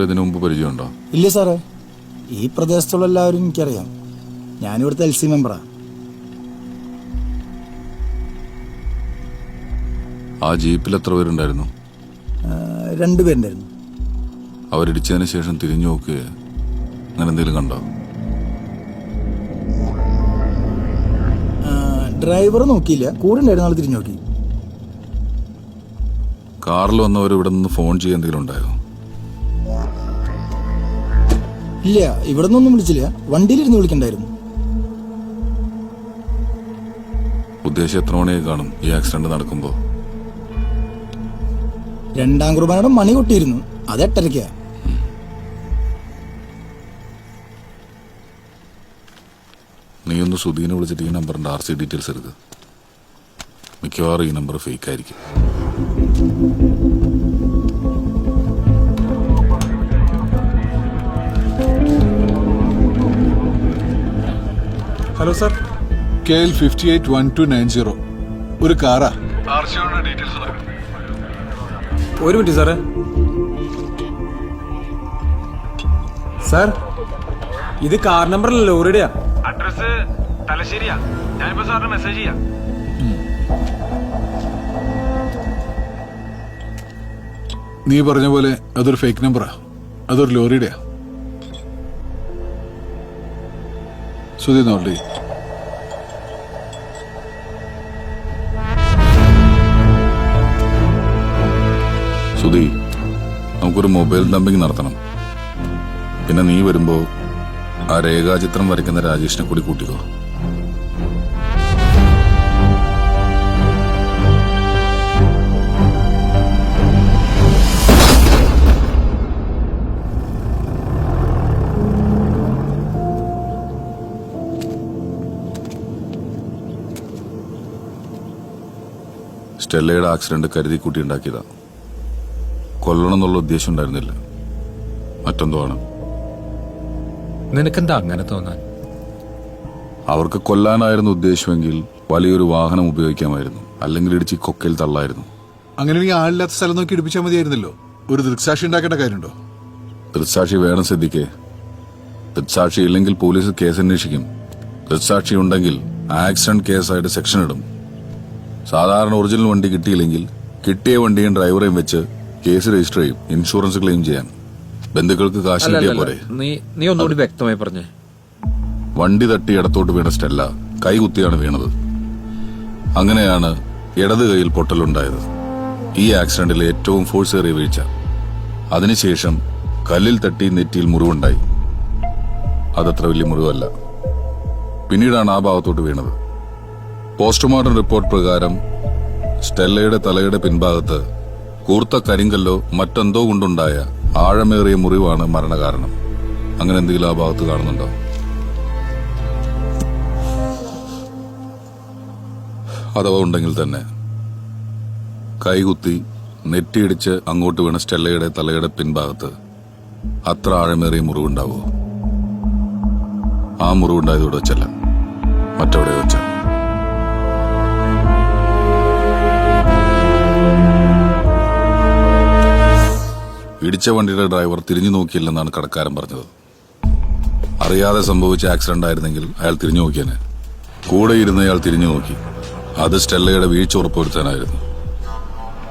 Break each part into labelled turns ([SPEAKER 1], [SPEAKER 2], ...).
[SPEAKER 1] ഇതിനു മുമ്പ് പരിചയമുണ്ടോ?
[SPEAKER 2] ഇല്ല സാറേ, ഈ പ്രദേശത്തുള്ള എല്ലാവരും എനിക്കറിയാം. ഞാനിവിടുത്തെ LC മെമ്പറാ.
[SPEAKER 1] ആ ജീപ്പിൽ എത്ര പേരുണ്ടായിരുന്നു?
[SPEAKER 2] 2 പേരുണ്ടായിരുന്നു.
[SPEAKER 1] അവരിടിച്ചതിന് ശേഷം തിരിഞ്ഞു നോക്കുക അങ്ങനെ എന്തെങ്കിലും കണ്ടോ?
[SPEAKER 2] ഡ്രൈവർ നോക്കിയില്ല, കൂടെ ഉണ്ടായിരുന്ന ആൾ തിരിഞ്ഞു നോക്കി.
[SPEAKER 1] കാറിൽ വന്നവർ ഇവിടെ നിന്ന് ഫോൺ ചെയ്യാൻ എന്തെങ്കിലും ഉണ്ടായോ?
[SPEAKER 2] ഇല്ല, ഇവിടെ നിന്നൊന്നും വിളിച്ചില്ല. വണ്ടിയിലിരുന്ന് വിളിക്കണ്ടായിരുന്നു.
[SPEAKER 1] ഉദ്ദേശം എത്ര മണിയായി കാണും ഈ ആക്സിഡന്റ് നടക്കുമ്പോ?
[SPEAKER 2] 2ാം കുർബാനയുടെ മണി കൊട്ടിയിരുന്നു. അത് 8:30.
[SPEAKER 1] നീ ഒന്ന് സുധീനെ വിളിച്ചിട്ട് ഈ നമ്പറിന്റെ RC ഡീറ്റെയിൽസ് എടുക്കുക. മിക്കവാറും ഈ നമ്പർ ഫേക്ക് ആയിരിക്കും.
[SPEAKER 3] ഹലോ സാർ, KL 581290 ഒരു കാറാ. ഒരു മിനിറ്റ് സാറേ. സാർ, ഇത് കാർ നമ്പറല്ല, ലോറിയുടെയാ.
[SPEAKER 4] അഡ്രസ് തലശ്ശേരിയാ. ഞാനിപ്പോ സാറിന് മെസ്സേജ് ചെയ്യാം.
[SPEAKER 3] നീ പറഞ്ഞ പോലെ അതൊരു ഫേക്ക് നമ്പറാ. അതൊരു ലോറിയുടെയാ. സുധി നോട്ടി.
[SPEAKER 1] സുധി, നമുക്കൊരു മൊബൈൽ ഡംപിങ് നടത്തണം. പിന്നെ നീ വരുമ്പോ ആ രേഖാചിത്രം വരയ്ക്കുന്ന രാജേഷിനെ കൂടി കൂട്ടിക്കോ. സ്റ്റെല്ലയുടെ ആക്സിഡന്റ് കരുതി കൂട്ടി ഉണ്ടാക്കിയതാ. കൊല്ലണം എന്നുള്ള ഉദ്ദേശം ഉണ്ടായിരുന്നില്ല, മറ്റെന്തോ ആണ്.
[SPEAKER 5] നിനക്കെന്താ അങ്ങനെ തോന്നാൻ?
[SPEAKER 1] അവർക്ക് കൊല്ലാനായിരുന്നു ഉദ്ദേശമെങ്കിൽ വലിയൊരു വാഹനം ഉപയോഗിക്കാമായിരുന്നു, അല്ലെങ്കിൽ ഇടിച്ച് കൊക്കയിൽ തള്ളായിരുന്നു.
[SPEAKER 3] അങ്ങനെ നീ ആളില്ലാത്ത സ്ഥലം നോക്കി ഇടിപ്പിച്ചാൽ മതിയായിരുന്നല്ലോ. ഒരു ദൃക്സാക്ഷി ഉണ്ടാക്കേണ്ട കാര്യമുണ്ടോ?
[SPEAKER 1] ദൃക്സാക്ഷി വേണം സിദ്ദിഖേ. ദൃക്സാക്ഷി ഇല്ലെങ്കിൽ പോലീസ് കേസ് അന്വേഷിക്കും. ദൃക്സാക്ഷി ഉണ്ടെങ്കിൽ ആക്സിഡന്റ് കേസായിട്ട് സെക്ഷൻ ഇടും. സാധാരണ ഒറിജിനൽ വണ്ടി കിട്ടിയില്ലെങ്കിൽ കിട്ടിയ വണ്ടിയും ഡ്രൈവറെയും വെച്ച് കേസ് രജിസ്റ്റർ ചെയ്യും, ഇൻഷുറൻസ് ക്ലെയിം ചെയ്യാൻ. ബന്ധുക്കൾക്ക് കാശ് കിട്ടിയ പോലെ.
[SPEAKER 5] നീ ഒന്നുകൂടി വ്യക്തമായി പറഞ്ഞേ.
[SPEAKER 1] വണ്ടി തട്ടി ഇടത്തോട്ട് വീണ സ്റ്റെല്ല കൈകുത്തിയാണ് വീണത്. അങ്ങനെയാണ് ഇടത് കൈയിൽ പൊട്ടലുണ്ടായത്. ഈ ആക്സിഡന്റിലെ ഏറ്റവും ഫോഴ്സേറിയ വീഴ്ച. അതിനുശേഷം കല്ലിൽ തട്ടി നെറ്റിയിൽ മുറിവുണ്ടായി. അതത്ര വലിയ മുറിവല്ല. പിന്നീടാണ് ആ ഭാഗത്തോട്ട് വീണത്. പോസ്റ്റ്മോർട്ടം റിപ്പോർട്ട് പ്രകാരം സ്റ്റെല്ലയുടെ തലയുടെ പിൻഭാഗത്ത് കൂർത്ത കരിങ്കല്ലോ മറ്റെന്തോ കൊണ്ടുണ്ടായ ആഴമേറിയ മുറിവാണ് മരണകാരണം. അങ്ങനെ എന്തെങ്കിലും ആ ഭാഗത്ത് കാണുന്നുണ്ടോ? അഥവാ ഉണ്ടെങ്കിൽ തന്നെ കൈകുത്തി നെറ്റിയിടിച്ച് അങ്ങോട്ട് വീണ സ്റ്റെല്ലയുടെ തലയുടെ പിൻഭാഗത്ത് അത്ര ആഴമേറിയ മുറിവുണ്ടാവോ? ആ മുറിവുണ്ടായത് ഇവിടെ വെച്ചല്ല, മറ്റെവിടെ വെച്ച. ഇടിച്ച വണ്ടിയുടെ ഡ്രൈവർ തിരിഞ്ഞു നോക്കിയില്ലെന്നാണ് കടക്കാരൻ പറഞ്ഞത്. അറിയാതെ സംഭവിച്ച ആക്സിഡന്റ് ആയിരുന്നെങ്കിൽ അയാൾ തിരിഞ്ഞു നോക്കിയേനെ. കൂടെ ഇരുന്നയാൾ തിരിഞ്ഞു നോക്കി. അത് സ്റ്റെല്ലയുടെ വീഴ്ച ഉറപ്പുവരുത്താനായിരുന്നു.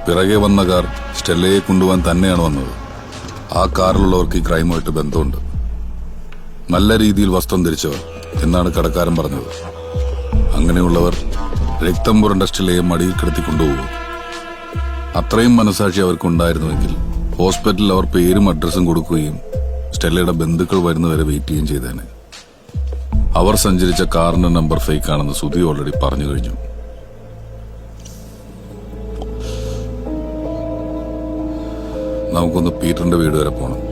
[SPEAKER 1] പിറകെ വന്ന കാർ സ്റ്റെല്ലയെ കൊണ്ടുപോകാൻ തന്നെയാണ് വന്നത്. ആ കാറിലുള്ളവർക്ക് ഈ ക്രൈമുമായിട്ട് ബന്ധമുണ്ട്. നല്ല രീതിയിൽ വസ്ത്രം ധരിച്ചവർ എന്നാണ് കടക്കാരൻ പറഞ്ഞത്. അങ്ങനെയുള്ളവർ രക്തം പുരണ്ട സ്റ്റെല്ലയെ മടിയിൽ കിടത്തി കൊണ്ടുപോകും. അത്രയും മനസാക്ഷി അവർക്കുണ്ടായിരുന്നുവെങ്കിൽ ഹോസ്പിറ്റലിൽ അവർ പേരും അഡ്രസ്സും കൊടുക്കുകയും സ്റ്റെല്ലയുടെ ബന്ധുക്കൾ വരുന്നവരെ വെയിറ്റ് ചെയ്യുകയും ചെയ്തേനെ. അവർ സഞ്ചരിച്ച കാറിന്റെ നമ്പർ ഫേക്ക് ആണെന്ന് സുധി ഓൾറെഡി പറഞ്ഞു കഴിഞ്ഞു. നമുക്കൊന്ന് പീറ്ററിന്റെ വീട് വരെ പോകണം.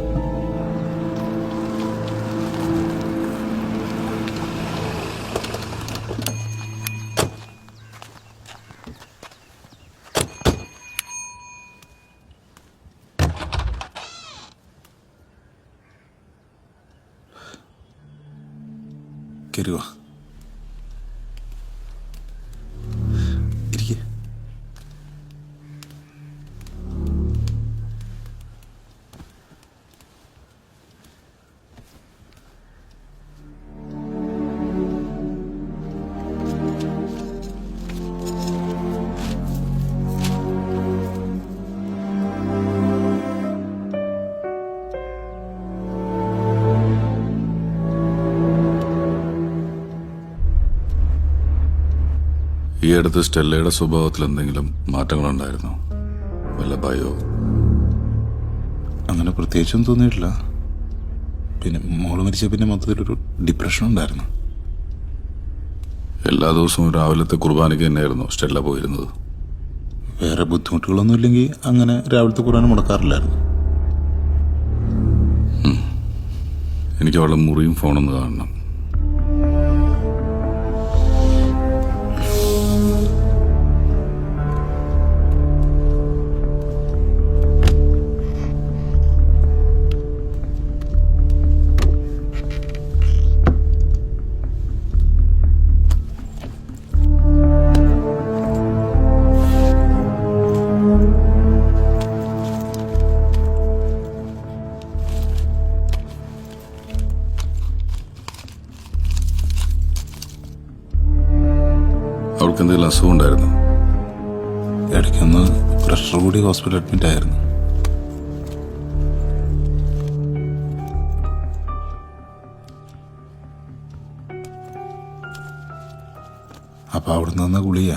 [SPEAKER 1] കരുവാ ഈ അടുത്ത് സ്റ്റെല്ലയുടെ സ്വഭാവത്തിൽ എന്തെങ്കിലും മാറ്റങ്ങളുണ്ടായിരുന്നോ? വല്ല ഭയോ?
[SPEAKER 6] അങ്ങനെ പ്രത്യേകിച്ചൊന്നും തോന്നിയിട്ടില്ല. പിന്നെ മോള് മരിച്ച പിന്നെ മൊത്തത്തിലൊരു ഡിപ്രഷൻ ഉണ്ടായിരുന്നു.
[SPEAKER 1] എല്ലാ ദിവസവും രാവിലത്തെ കുർബാനയ്ക്ക് തന്നെയായിരുന്നു സ്റ്റെല്ല പോയിരുന്നത്.
[SPEAKER 6] വേറെ ബുദ്ധിമുട്ടുകളൊന്നും ഇല്ലെങ്കിൽ അങ്ങനെ രാവിലത്തെ കുർബാന മുടക്കാറില്ലായിരുന്നു.
[SPEAKER 1] എനിക്ക് അവളുടെ മുറിയും ഫോണൊന്ന് കാണണം. അവൾക്ക് എന്തെങ്കിലും അസുഖം ഉണ്ടായിരുന്നു?
[SPEAKER 6] ഇടയ്ക്കൊന്ന് പ്രഷർ കൂടി ഹോസ്പിറ്റൽ അഡ്മിറ്റ് ആയിരുന്നു. അപ്പൊ അവിടെ നിന്ന് ഗുളിക